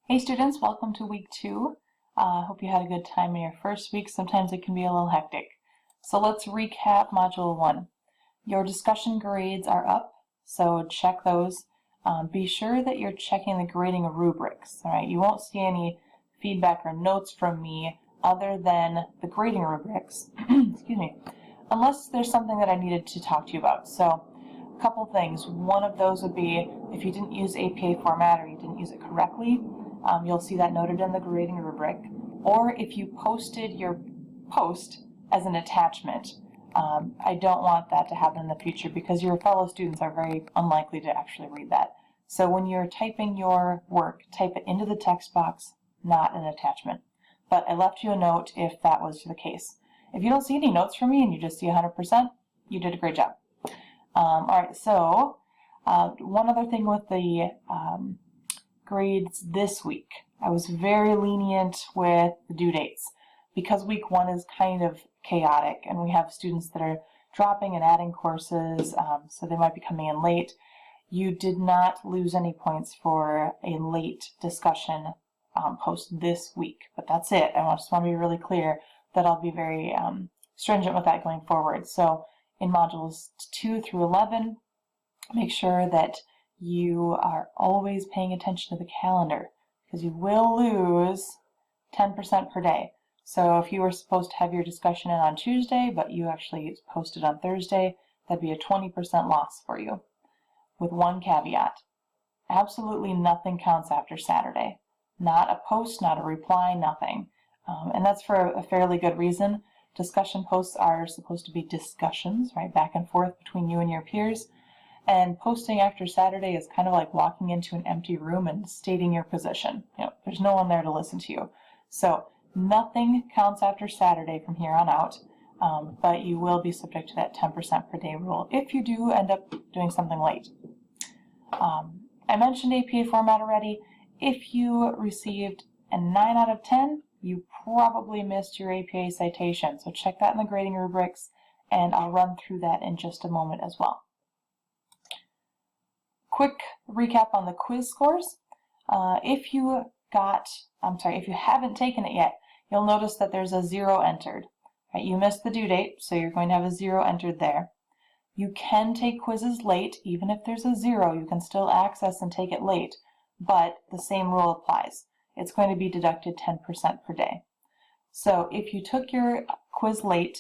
Hey students, welcome to week 2. Hope you had a good time in your first week. Sometimes it can be a little hectic. So let's recap Module 1. Your discussion grades are up, so check those. Be sure that you're checking the grading rubrics. All right, you won't see any feedback or notes from me other than the grading rubrics, excuse me, unless there's something that I needed to talk to you about. So a couple things. One of those would be if you didn't use APA format or you didn't use it correctly, you'll see that noted in the grading rubric. Or if you posted your post as an attachment, I don't want that to happen in the future because your fellow students are very unlikely to actually read that. So when you're typing your work, type it into the text box, not an attachment. But I left you a note if that was the case. If you don't see any notes from me and you just see 100%, you did a great job. All right, so one other thing with the grades this week. I was very lenient with the due dates because week 1 is kind of chaotic and we have students that are dropping and adding courses, so they might be coming in late. You did not lose any points for a late discussion post this week, but that's it. I just want to be really clear that I'll be very stringent with that going forward. So in modules 2 through 11, make sure that you are always paying attention to the calendar because you will lose 10% per day. So if you were supposed to have your discussion in on Tuesday, but you actually posted on Thursday, that'd be a 20% loss for you. With one caveat, absolutely nothing counts after Saturday. Not a post, not a reply, nothing. And that's for a fairly good reason. Discussion posts are supposed to be discussions, right, back and forth between you and your peers. And posting after Saturday is kind of like walking into an empty room and stating your position. There's no one there to listen to you. So nothing counts after Saturday from here on out, but you will be subject to that 10% per day rule if you do end up doing something late. I mentioned APA format already. If you received a 9 out of 10, you probably missed your APA citation. So check that in the grading rubrics, and I'll run through that in just a moment as well. Quick recap on the quiz scores. If you haven't taken it yet, you'll notice that there's a 0 entered. Right? You missed the due date, so you're going to have a 0 entered there. You can take quizzes late. Even if there's a 0, you can still access and take it late, but the same rule applies. It's going to be deducted 10% per day. So if you took your quiz late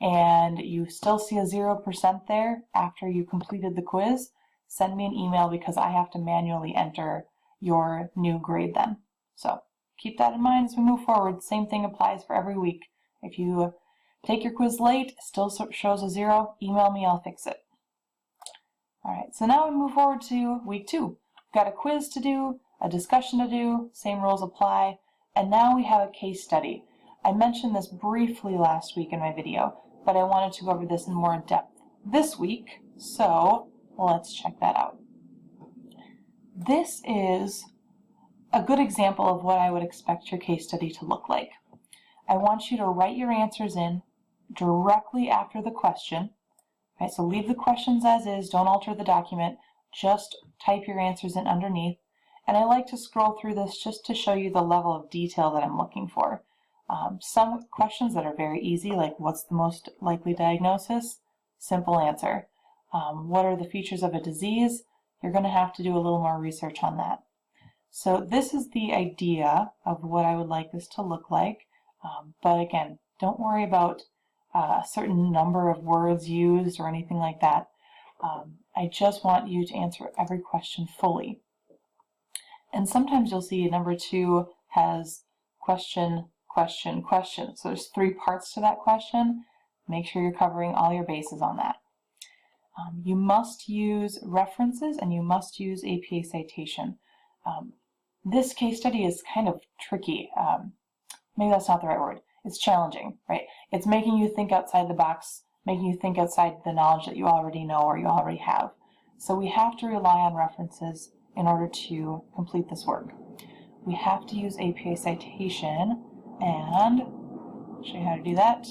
and you still see a 0% there after you completed the quiz, send me an email because I have to manually enter your new grade then. So keep that in mind as we move forward. Same thing applies for every week. If you take your quiz late, still shows a 0, email me, I'll fix it. All right, so now we move forward to week 2. We've got a quiz to do, a discussion to do, same rules apply, and now we have a case study. I mentioned this briefly last week in my video, but I wanted to go over this in more depth this week, so let's check that out. This is a good example of what I would expect your case study to look like. I want you to write your answers in directly after the question. Right, so leave the questions as is, don't alter the document, just type your answers in underneath. And I like to scroll through this just to show you the level of detail that I'm looking for. Some questions that are very easy, like what's the most likely diagnosis? Simple answer. What are the features of a disease? You're going to have to do a little more research on that. So this is the idea of what I would like this to look like. But again, don't worry about a certain number of words used or anything like that. I just want you to answer every question fully. And sometimes you'll see number 2 has question, question, question. So there's 3 parts to that question. Make sure you're covering all your bases on that. You must use references and you must use APA citation. This case study is kind of tricky. Maybe that's not the right word. It's challenging, right? It's making you think outside the box, making you think outside the knowledge that you already know or you already have. So we have to rely on references in order to complete this work. We have to use APA citation, and I'll show you how to do that.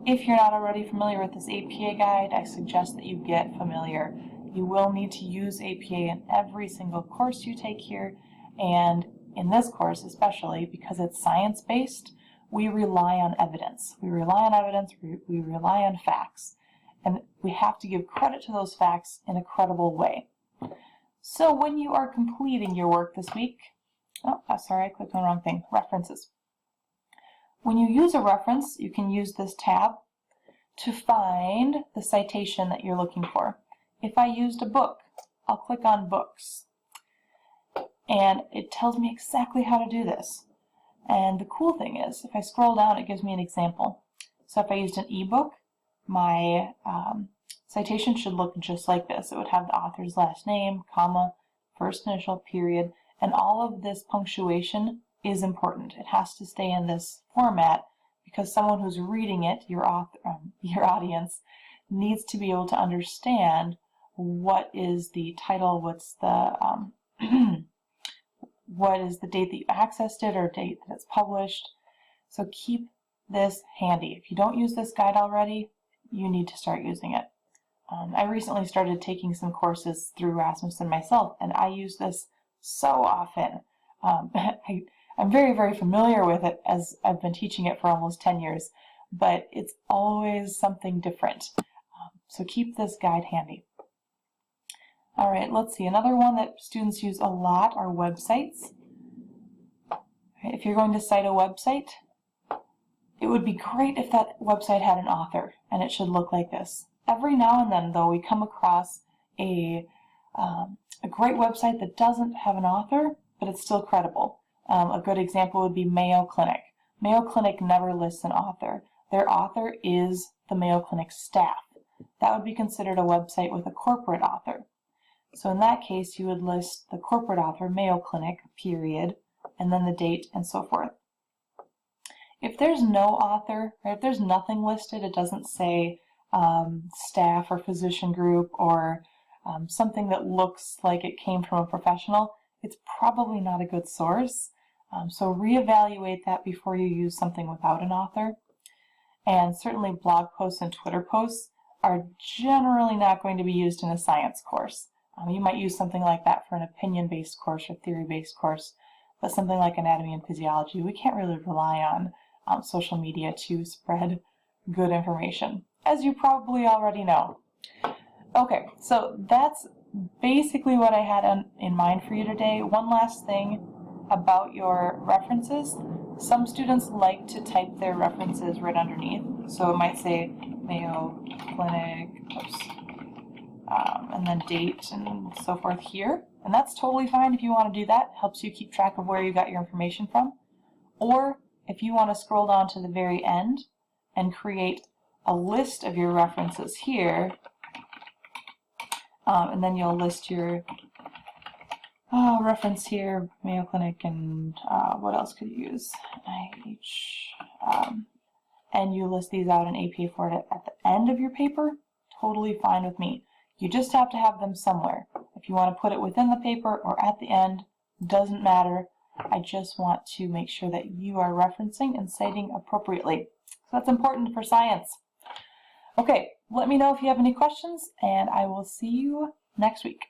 If you're not already familiar with this APA guide, I suggest that you get familiar. You will need to use APA in every single course you take here, and in this course especially, because it's science-based, we rely on evidence. We rely on evidence, we rely on facts, and we have to give credit to those facts in a credible way. So when you are completing your work this week, sorry, I clicked on the wrong thing, references. When you use a reference, you can use this tab to find the citation that you're looking for. If I used a book, I'll click on books, and it tells me exactly how to do this. And the cool thing is, if I scroll down, it gives me an example. So if I used an ebook, my citation should look just like this. It would have the author's last name, comma, first initial, period, and all of this punctuation is important. It has to stay in this format because someone who's reading it, your audience, needs to be able to understand what is the title, what's the what is the date that you accessed it or date that it's published. So keep this handy. If you don't use this guide already, you need to start using it. I recently started taking some courses through Rasmussen myself, and I use this so often. I'm very, very familiar with it as I've been teaching it for almost 10 years, but it's always something different. So keep this guide handy. All right, let's see. Another one that students use a lot are websites. If you're going to cite a website, it would be great if that website had an author, and it should look like this. Every now and then, though, we come across a great website that doesn't have an author, but it's still credible. A good example would be Mayo Clinic. Mayo Clinic never lists an author. Their author is the Mayo Clinic staff. That would be considered a website with a corporate author. So in that case, you would list the corporate author, Mayo Clinic, period, and then the date and so forth. If there's no author, or if there's nothing listed, it doesn't say staff or physician group or something that looks like it came from a professional, it's probably not a good source. So reevaluate that before you use something without an author. And certainly blog posts and Twitter posts are generally not going to be used in a science course. You might use something like that for an opinion-based course or theory-based course, but something like anatomy and physiology, we can't really rely on social media to spread good information, as you probably already know. Okay, so that's basically what I had in mind for you today. One last thing about your references. Some students like to type their references right underneath, so it might say Mayo Clinic, and then date and so forth here. And that's totally fine if you want to do that. It helps you keep track of where you got your information from. Or if you want to scroll down to the very end and create a list of your references here, and then you'll list your reference here, Mayo Clinic, and what else could you use? NIH, and you list these out in APA Florida at the end of your paper, totally fine with me. You just have to have them somewhere. If you want to put it within the paper or at the end, doesn't matter. I just want to make sure that you are referencing and citing appropriately. So that's important for science. Okay, let me know if you have any questions, and I will see you next week.